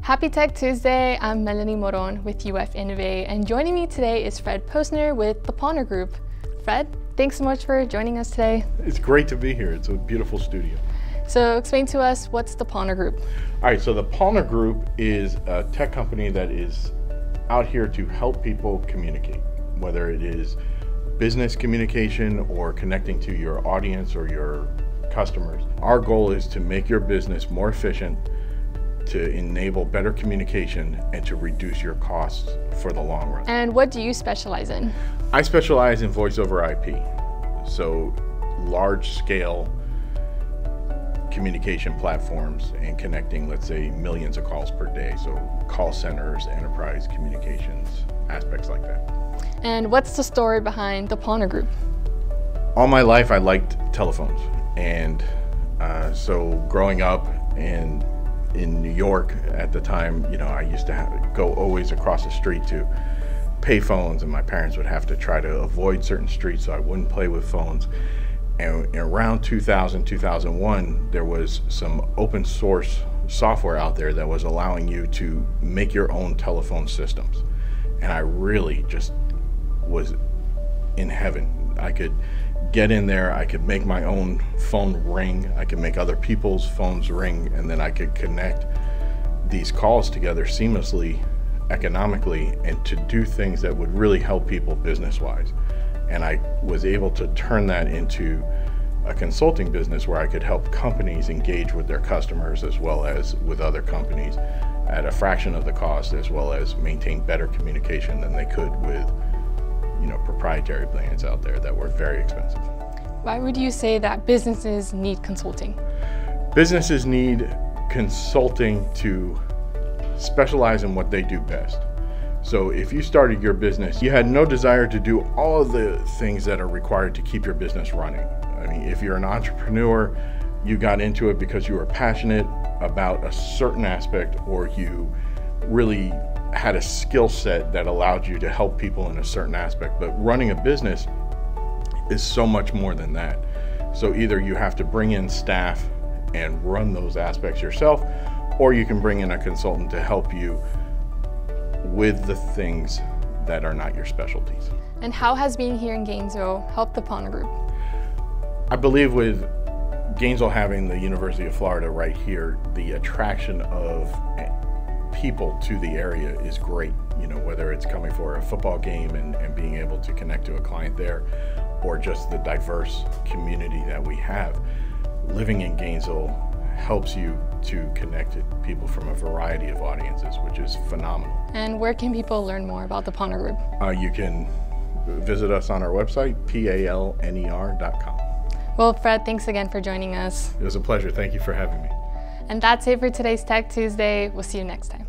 Happy Tech Tuesday, I'm Melanie Moron with UF Innovate, and joining me today is Fred Palner with the Palner Group. Fred, thanks so much for joining us today. It's great to be here. It's a beautiful studio. So explain to us, what's the Palner Group? All right, so the Palner Group is a tech company that is out here to help people communicate, whether it is business communication or connecting to your audience or your customers. Our goal is to make your business more efficient, to enable better communication, and to reduce your costs for the long run. And what do you specialize in? I specialize in voice over IP, so large scale communication platforms and connecting, let's say, millions of calls per day. So call centers, enterprise communications, aspects like that. And what's the story behind the Palner Group? All my life I liked telephones, and so growing up and in New York at the time, I used to go always across the street to pay phones, and my parents would have to try to avoid certain streets so I wouldn't play with phones. And around 2000, 2001, there was some open source software out there that was allowing you to make your own telephone systems. And I really just was in heaven. I could get in there, I could make my own phone ring, I could make other people's phones ring, and then I could connect these calls together seamlessly, economically, and to do things that would really help people business-wise. And I was able to turn that into a consulting business where I could help companies engage with their customers as well as with other companies at a fraction of the cost, as well as maintain better communication than they could with proprietary plans out there that were very expensive. Why would you say that businesses need consulting? Businesses need consulting to specialize in what they do best. So if you started your business, you had no desire to do all of the things that are required to keep your business running. I mean, if you're an entrepreneur, you got into it because you were passionate about a certain aspect, or you really had a skill set that allowed you to help people in a certain aspect. But running a business is so much more than that. So either you have to bring in staff and run those aspects yourself, or you can bring in a consultant to help you with the things that are not your specialties. And how has being here in Gainesville helped the Palner Group? I believe with Gainesville having the University of Florida right here, the attraction of people to the area is great. Whether it's coming for a football game and being able to connect to a client there, or just the diverse community that we have. Living in Gainesville helps you to connect to people from a variety of audiences, which is phenomenal. And where can people learn more about the Palner Group? You can visit us on our website, palner.com. Well, Fred, thanks again for joining us. It was a pleasure. Thank you for having me. And that's it for today's Tech Tuesday. We'll see you next time.